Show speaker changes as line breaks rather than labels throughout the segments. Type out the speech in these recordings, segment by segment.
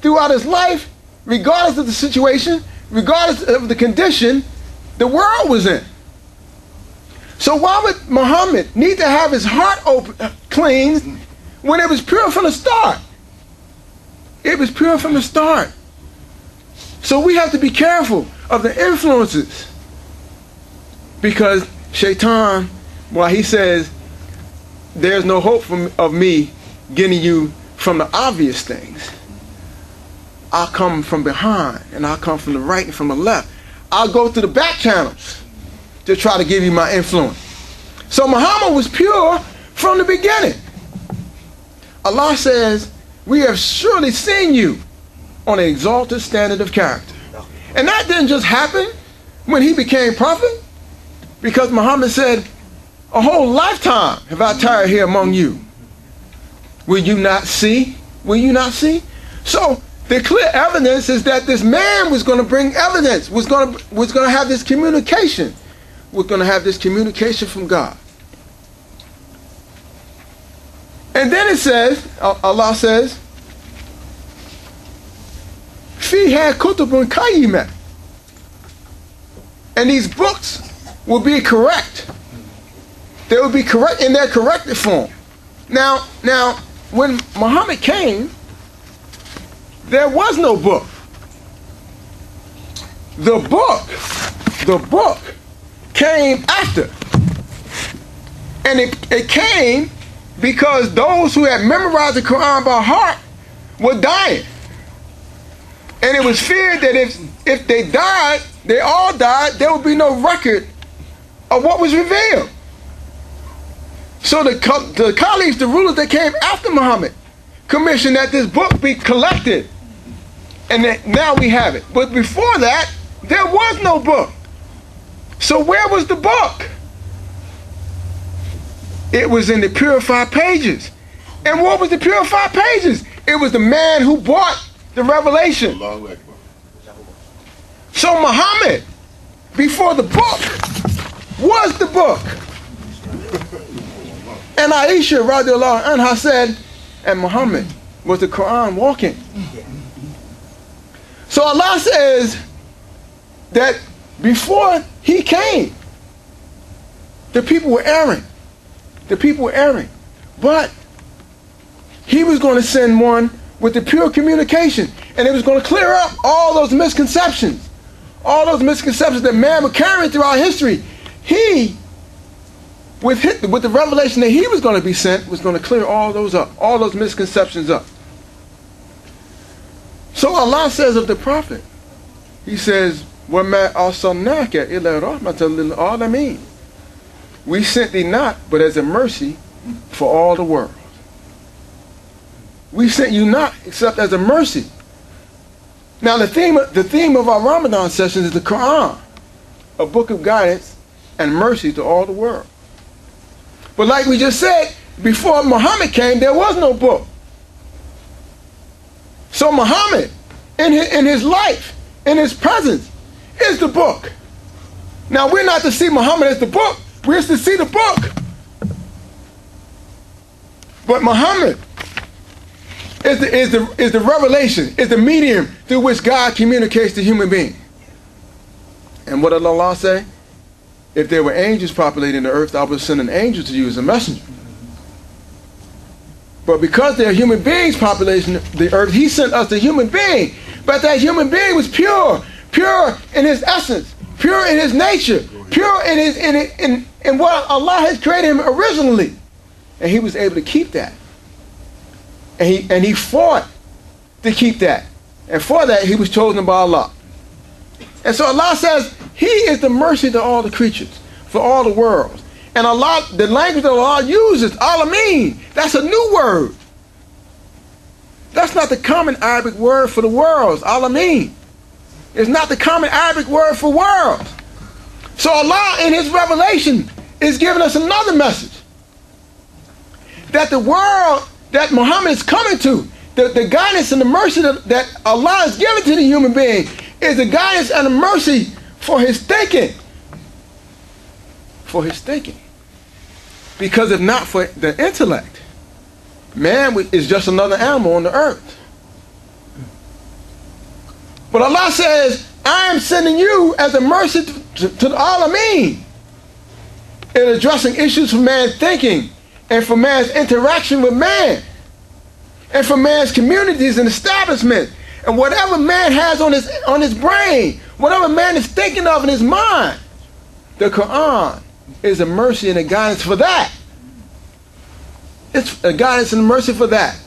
throughout his life, regardless of the situation, regardless of the condition the world was in. So why would Muhammad need to have his heart cleansed when it was pure from the start? It was pure from the start. So we have to be careful of the influences, because Shaitan, while he says there's no hope of me getting you from the obvious things, I'll come from behind, and I'll come from the right and from the left. I'll go through the back channels to try to give you my influence. So Muhammad was pure from the beginning. Allah says, we have surely seen you on an exalted standard of character. And that didn't just happen when he became prophet, because Muhammad said, a whole lifetime have I tarried here among you. Will you not see? Will you not see? So the clear evidence is that this man was going to bring evidence, was going to have this communication. Was going to have this communication from God. And then it says, Allah says, فِيهَا كُتُبٌ قَيِّمَةٌ, and these books will be correct. They will be correct in their corrected form. Now, when Muhammad came, there was no book. The book came after. And it came because those who had memorized the Quran by heart were dying. And it was feared that if they died, they all died, there would be no record of what was revealed. So the caliphs, the rulers that came after Muhammad, commissioned that this book be collected. And that now we have it. But before that, there was no book. So where was the book? It was in the purified pages. And what was the purified pages? It was the man who brought the revelation. So Muhammad, before the book, was the book. And Aisha radiallahu anha said, and Muhammad was the Quran walking. So Allah says that before he came, the people were erring. The people were erring. But he was going to send one with the pure communication, and it was going to clear up all those misconceptions. All those misconceptions that man was carrying throughout history. He, with the revelation that he was going to be sent, was going to clear all those up, all those misconceptions up. So Allah says of the Prophet, he says, وَمَا أَرْسَلْنَاكَ إِلَّا رَحْمَةً لِلْعَالَمِينَ. We sent thee not, but as a mercy for all the world. We sent you not, except as a mercy. Now the theme of our Ramadan session is the Quran, a book of guidance and mercy to all the world. But like we just said, before Muhammad came, there was no book. So Muhammad, in his life, in his presence, is the book. Now we're not to see Muhammad as the book, we're to see the book. But Muhammad is the revelation, is the medium through which God communicates to human beings. And what did Allah say? If there were angels populating the earth, I would send an angel to you as a messenger. But because there are human beings populating the earth, he sent us a human being. But that human being was pure in his essence, pure in his nature, pure in what Allah has created him originally. And he was able to keep that. And he fought to keep that. And for that, he was chosen by Allah. And so Allah says, he is the mercy to all the creatures, for all the worlds. And Allah, the language that Allah uses, Alameen, that's a new word. That's not the common Arabic word for the worlds, Alameen. It's not the common Arabic word for worlds. So Allah, in his revelation, is giving us another message. That the world that Muhammad is coming to, the guidance and the mercy that Allah is giving to the human being, is the guidance and the mercy for his thinking. For his thinking. Because if not for the intellect, man is just another animal on the earth. But Allah says, I am sending you as a mercy to the Alameen in addressing issues for man's thinking and for man's interaction with man and for man's communities and establishments and whatever man has on his brain, whatever man is thinking of in his mind. The Quran is a mercy and a guidance for that. It's a guidance and a mercy for that.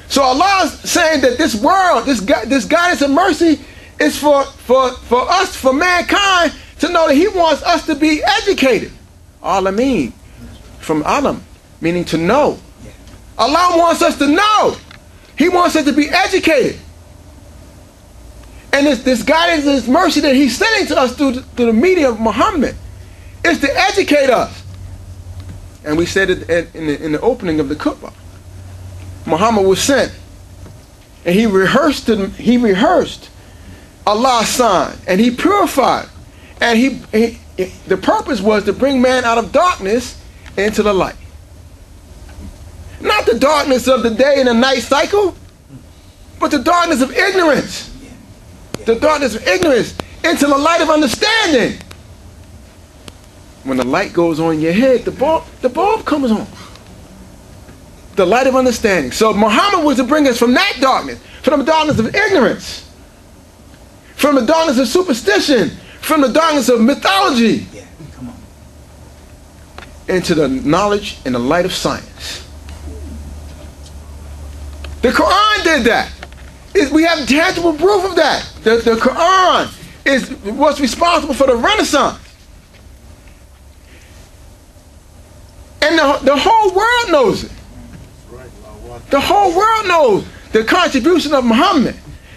So Allah is saying that this world, this guidance and mercy is for us, for mankind, to know that He wants us to be educated. Alameen, from alam, meaning to know. Allah wants us to know. He wants us to be educated. And this guidance and this mercy that He's sending to us through the medium of Muhammad is to educate us. And we said it in the opening of the khutbah. Muhammad was sent, and he rehearsed Allah's sign, and he purified, and the purpose was to bring man out of darkness into the light. Not the darkness of the day and the night cycle, but the darkness of ignorance. The darkness of ignorance into the light of understanding. When the light goes on in your head, the bulb comes on. The light of understanding. So Muhammad was to bring us from that darkness, from the darkness of ignorance, from the darkness of superstition, from the darkness of mythology, into the knowledge and the light of science. The Quran did that. We have tangible proof of that. The Quran is what's responsible for the Renaissance. And the whole world knows it. The whole world knows the contribution of Muhammad.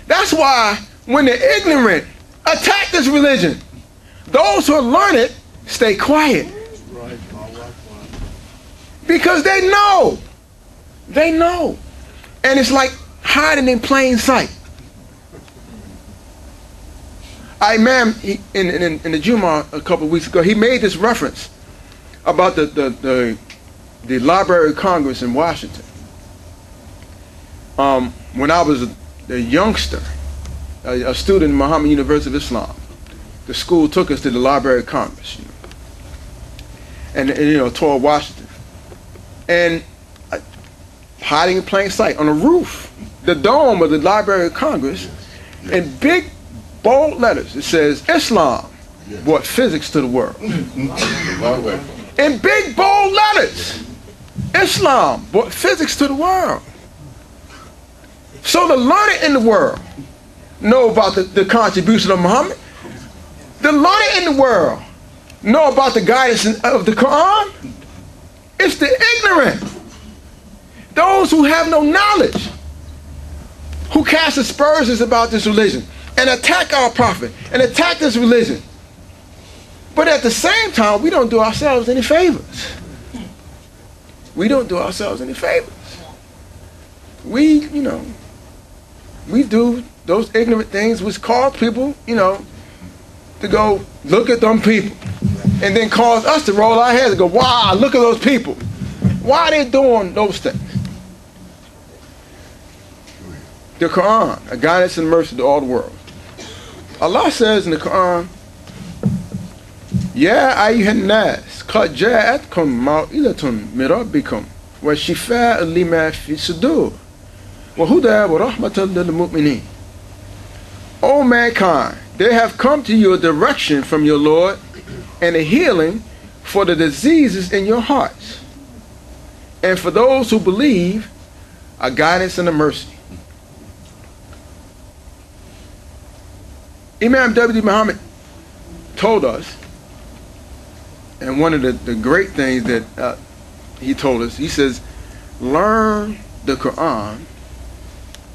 That's why when the ignorant attack this religion, those who are learned stay quiet. Because they know. They know. And it's like hiding in plain sight. Imam, in the Jumuah a couple of weeks ago, he made this reference about the Library of Congress in Washington. When I was a youngster, a student in Muhammad University of Islam, the school took us to the Library of Congress, and toward Washington, and hiding in plain sight on the roof, the dome of the Library of Congress, in big bold letters, it says, Islam brought physics to the world. In big bold letters, Islam brought physics to the world. So the learned in the world know about the contribution of Muhammad. The learned in the world know about the guidance of the Quran. It's the ignorant, those who have no knowledge, who cast aspersions about this religion and attack our prophet and attack this religion. But at the same time, we don't do ourselves any favors. We don't do ourselves any favors. We do those ignorant things which cause people, to go look at them people. And then cause us to roll our heads and go, wow, look at those people. Why are they doing those things? The Quran, a guidance and mercy to all the world. Allah says in the Quran, Ya ayyuhan nas, qad ja'atkum maw'ilatun min rabbikum wa shifa'un lima fi sudur wa huda wa rahmatan lil mu'minin. O mankind, there have come to you a direction from your Lord and a healing for the diseases in your hearts. And for those who believe, a guidance and a mercy. Imam W. Muhammad told us, and one of the great things that he told us, he says, learn the Quran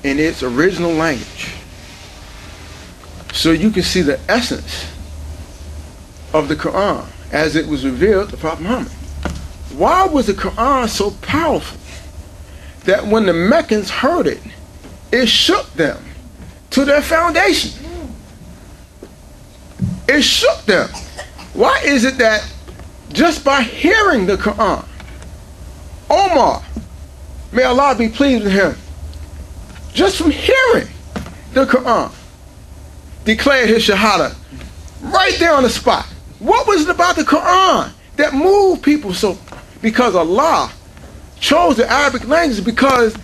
in its original language so you can see the essence of the Quran as it was revealed to Prophet Muhammad. Why was the Quran so powerful that when the Meccans heard it, it shook them to their foundation? It shook them. Why is it that just by hearing the Quran, Omar, may Allah be pleased with him, just from hearing the Quran, declared his shahada right there on the spot. What was it about the Quran that moved people so? Because Allah chose the Arabic language because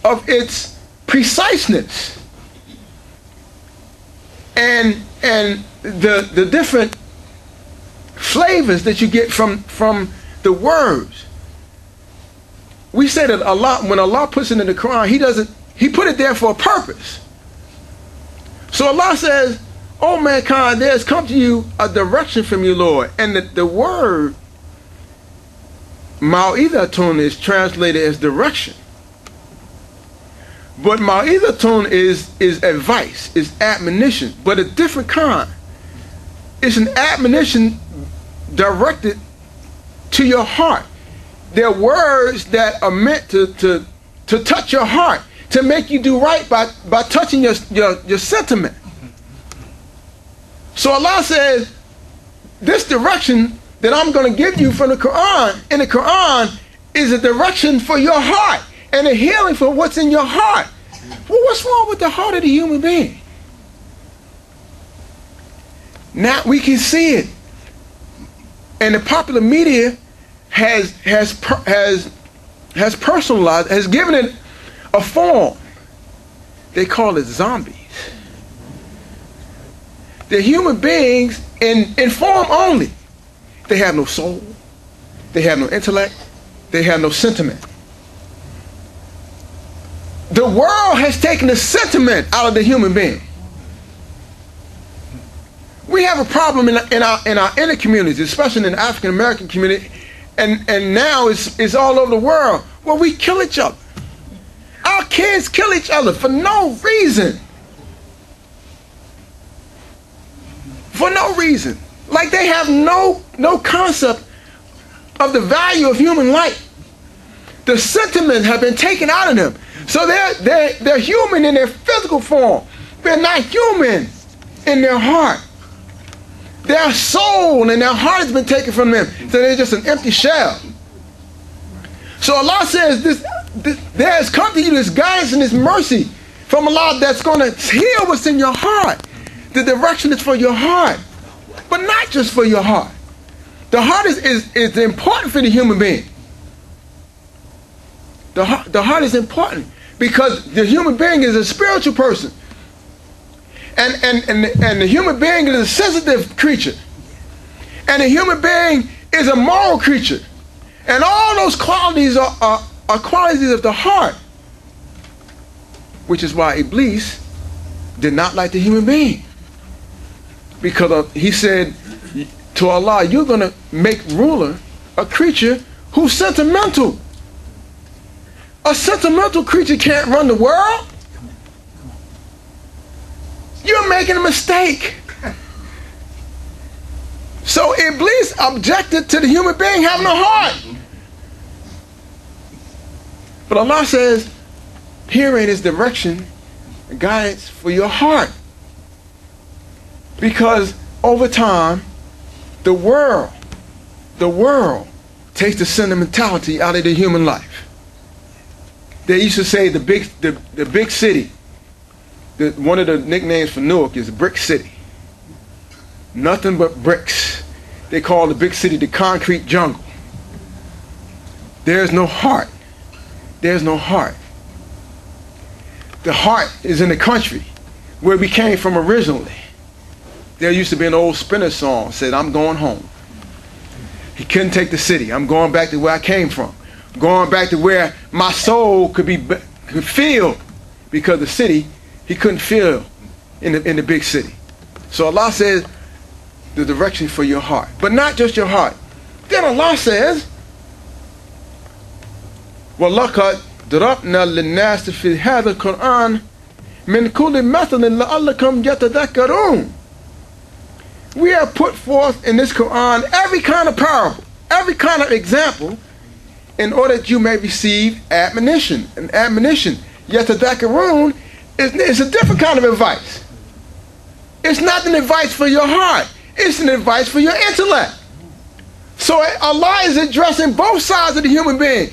of its preciseness and the different flavors that you get from the words. We say that Allah, when Allah puts it in the Quran, He put it there for a purpose. So Allah says, "O mankind, there has come to you a direction from you, Lord." And the word mau'izatun is translated as direction. But mau'izatun is advice, is admonition, but a different kind. It's an admonition directed to your heart. They're words that are meant to touch your heart, to make you do right by touching your sentiment. So Allah says, this direction that I'm going to give you from the Quran, in the Quran, is a direction for your heart and a healing for what's in your heart. Well, what's wrong with the heart of the human being? Now we can see it. And the popular media has personalized, has given it a form. They call it zombies. They're human beings in form only. They have no soul. They have no intellect. They have no sentiment. The world has taken the sentiment out of the human being. We have a problem in our inner communities, especially in the African American community, and now it's all over the world, where we kill each other. Our kids kill each other for no reason. For no reason. Like they have no concept of the value of human life. The sentiment have been taken out of them. So they're human in their physical form. They're not human in their heart. Their soul and their heart has been taken from them. So they're just an empty shell. So Allah says, there has come to you this guidance and this mercy from Allah that's going to heal what's in your heart. The direction is for your heart, but not just for your heart. The heart is important for the human being. The heart is important because the human being is a spiritual person. And the human being is a sensitive creature. And the human being is a moral creature. And all those qualities are qualities of the heart. Which is why Iblis did not like the human being. Because he said to Allah, you're going to make ruler a creature who's sentimental. A sentimental creature can't run the world. You're making a mistake. So Iblis objected to the human being having a heart. But Allah says, herein is direction, guidance for your heart. Because over time, the world takes the sentimentality out of the human life. They used to say the big city. One of the nicknames for Newark is Brick City. Nothing but bricks. They call the big city the concrete jungle. There's no heart. There's no heart. The heart is in the country where we came from originally. There used to be an old Spinner song said, I'm going home. He couldn't take the city. I'm going back to where I came from. Going back to where my soul could feel, because the city he couldn't feel in the big city. So Allah says the direction for your heart, but not just your heart. Then Allah says, وَلَقَدْ ضَرَبْنَا لِلنَّاسِ فِي هَذَا الْقُرْآنِ مِنْ كُلِّ مَثَلٍ لَعَلَّكُمْ يَتَذَكَّرُونَ. We have put forth in this Quran every kind of parable, every kind of example, in order that you may receive admonition. And admonition, yatadakkarun, is a different kind of advice. It's not an advice for your heart. It's an advice for your intellect. So Allah is addressing both sides of the human being.